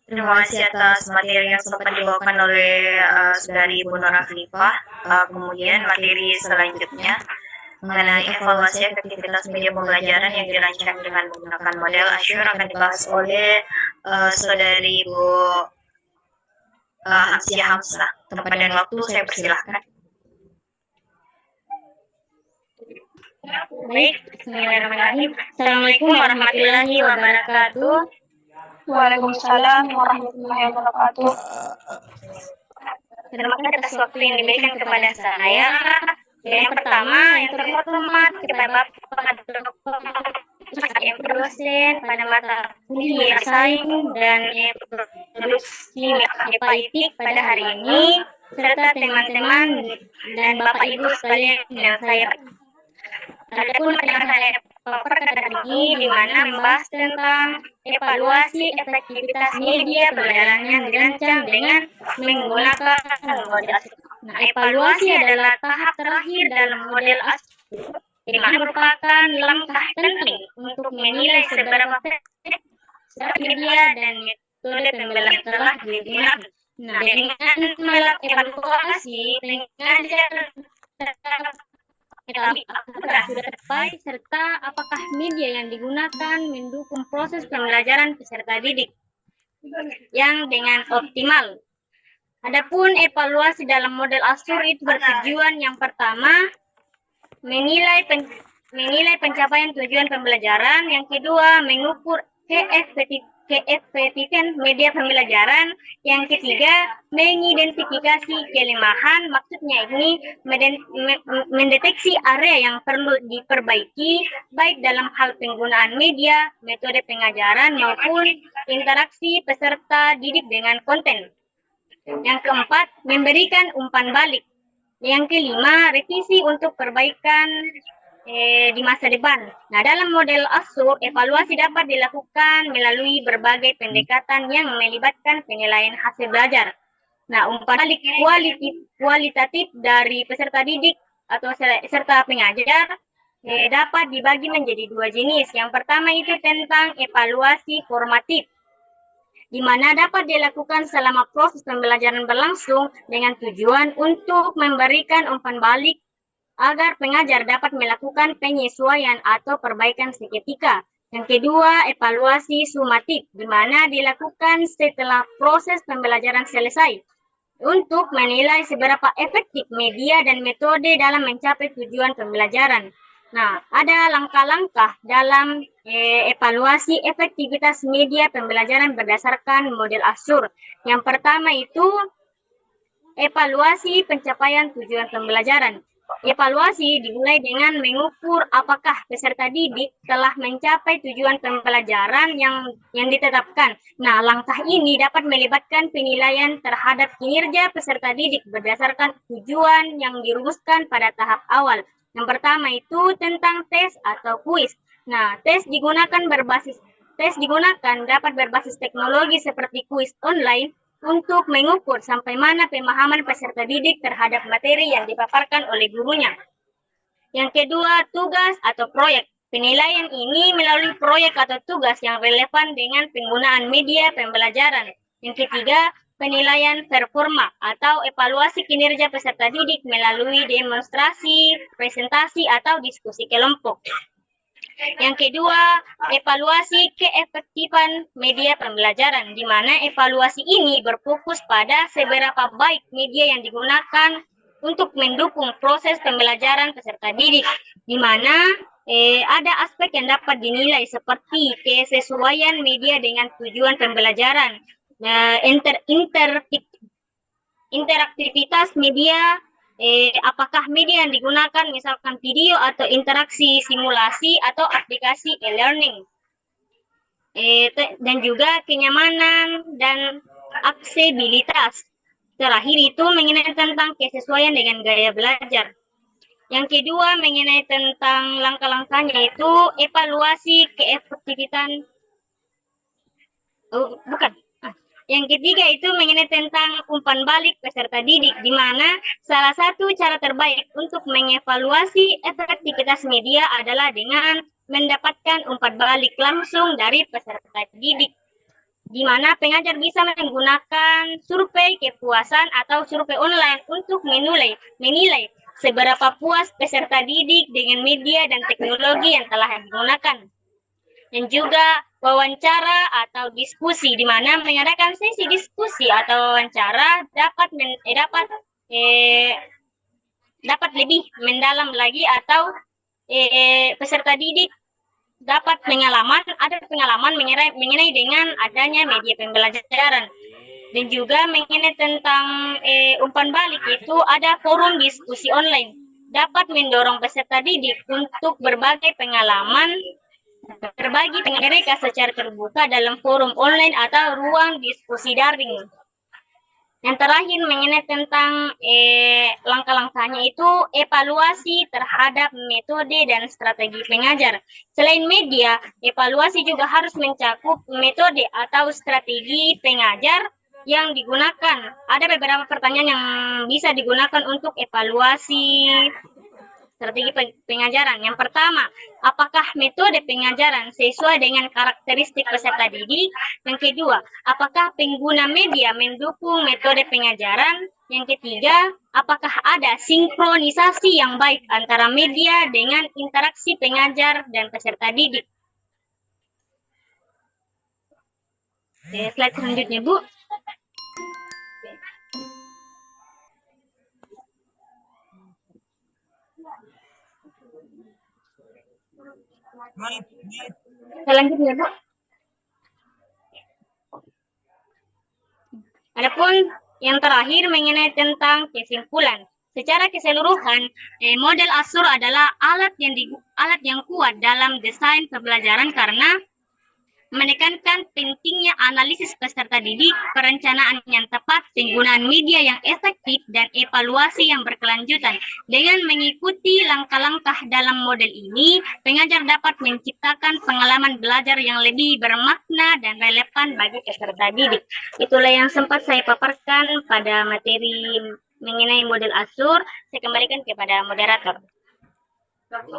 Terima kasih atas materi yang sempat dibawakan oleh Saudari Ibu Nora Khalifa. Kemudian materi selanjutnya mengenai evaluasi efektivitas media pembelajaran yang dirancang dengan menggunakan model Azure akan dibahas oleh Saudari Ibu Hamsiah Hamzah. Tempat dan waktu saya persilahkan. Baik, bismillahirrahmanirrahim. Assalamualaikum warahmatullahi wabarakatuh. Waalaikumsalam warahmatullahi wabarakatuh. Terima kasih atas waktu yang diberikan kepada saya. Yang pertama, yang terhormat kepada Bapak Dr. dosen pada mata kuliah sains dan produksi IPA pada hari ini, serta teman-teman dan Bapak Ibu sekalian yang saya. Adapun yang saya paparkan hari ini di mana membahas tentang evaluasi efektivitas media pembelajaran yang dirancang dengan menggunakan model ASUR. Nah, evaluasi adalah tahap terakhir dalam model ASUR, di mana merupakan langkah penting untuk menilai seberapa media dan metode pembelajaran telah digunakan. Nah, dengan melakukan evaluasi, pengajar apakah sudah tepat serta apakah media yang digunakan mendukung proses pembelajaran peserta didik yang dengan optimal. Adapun evaluasi dalam model ASUR itu bertujuan yang pertama menilai pencapaian tujuan pembelajaran, yang kedua mengukur keefektifan media pembelajaran, yang ketiga mengidentifikasi kelemahan, maksudnya ini mendeteksi area yang perlu diperbaiki baik dalam hal penggunaan media, metode pengajaran maupun interaksi peserta didik dengan konten. Yang keempat, memberikan umpan balik. Yang kelima, revisi untuk perbaikan di masa depan. Nah, dalam model ASUR, evaluasi dapat dilakukan melalui berbagai pendekatan yang melibatkan penilaian hasil belajar. Nah, umpan balik kualitatif dari peserta didik atau serta pengajar dapat dibagi menjadi dua jenis. Yang pertama itu tentang evaluasi formatif, di mana dapat dilakukan selama proses pembelajaran berlangsung dengan tujuan untuk memberikan umpan balik agar pengajar dapat melakukan penyesuaian atau perbaikan seketika. Yang kedua, evaluasi sumatif, di mana dilakukan setelah proses pembelajaran selesai untuk menilai seberapa efektif media dan metode dalam mencapai tujuan pembelajaran. Nah, ada langkah-langkah dalam evaluasi efektivitas media pembelajaran berdasarkan model ASUR. Yang pertama itu evaluasi pencapaian tujuan pembelajaran. Evaluasi dimulai dengan mengukur apakah peserta didik telah mencapai tujuan pembelajaran yang ditetapkan. Nah, langkah ini dapat melibatkan penilaian terhadap kinerja peserta didik berdasarkan tujuan yang dirumuskan pada tahap awal. Yang pertama itu tentang tes atau kuis. Nah, tes digunakan dapat berbasis teknologi seperti kuis online untuk mengukur sampai mana pemahaman peserta didik terhadap materi yang dipaparkan oleh gurunya. Yang kedua, tugas atau proyek. Penilaian ini melalui proyek atau tugas yang relevan dengan penggunaan media pembelajaran. Yang ketiga, penilaian performa atau evaluasi kinerja peserta didik melalui demonstrasi, presentasi, atau diskusi kelompok. Yang kedua, evaluasi keefektifan media pembelajaran, di mana evaluasi ini berfokus pada seberapa baik media yang digunakan untuk mendukung proses pembelajaran peserta didik, di mana ada aspek yang dapat dinilai seperti kesesuaian media dengan tujuan pembelajaran, interaktivitas media, apakah media yang digunakan misalkan video atau interaksi simulasi atau aplikasi e-learning, dan juga kenyamanan dan aksesibilitas. Terakhir itu mengenai tentang kesesuaian dengan gaya belajar. Yang kedua mengenai tentang langkah-langkahnya itu evaluasi keefektifan. Yang ketiga itu mengenai tentang umpan balik peserta didik, di mana salah satu cara terbaik untuk mengevaluasi efektivitas media adalah dengan mendapatkan umpan balik langsung dari peserta didik. di mana pengajar bisa menggunakan survei kepuasan atau survei online untuk menilai seberapa puas peserta didik dengan media dan teknologi yang telah digunakan. Dan juga wawancara atau diskusi, di mana mengadakan sesi diskusi atau wawancara dapat lebih mendalam lagi, atau peserta didik dapat ada pengalaman mengenai dengan adanya media pembelajaran. Dan juga mengenai tentang umpan balik, itu ada forum diskusi online, dapat mendorong peserta didik untuk berbagi pengalaman mereka secara terbuka dalam forum online atau ruang diskusi daring. Yang terakhir mengenai tentang langkah-langkahnya, itu evaluasi terhadap metode dan strategi pengajar. Selain media, evaluasi juga harus mencakup metode atau strategi pengajar yang digunakan. Ada beberapa pertanyaan yang bisa digunakan untuk evaluasi strategi pengajaran. Yang pertama, apakah metode pengajaran sesuai dengan karakteristik peserta didik? Yang kedua, apakah pengguna media mendukung metode pengajaran? Yang ketiga, apakah ada sinkronisasi yang baik antara media dengan interaksi pengajar dan peserta didik? Slide selanjutnya, Bu. Selanjutnya, Bu. Adapun yang terakhir mengenai tentang kesimpulan. Secara keseluruhan, model Azur adalah alat yang kuat dalam desain pembelajaran karena menekankan pentingnya analisis peserta didik, perencanaan yang tepat, penggunaan media yang efektif, dan evaluasi yang berkelanjutan. Dengan mengikuti langkah-langkah dalam model ini, pengajar dapat menciptakan pengalaman belajar yang lebih bermakna dan relevan bagi peserta didik. Itulah yang sempat saya paparkan pada materi mengenai model Azur. Saya kembalikan kepada moderator.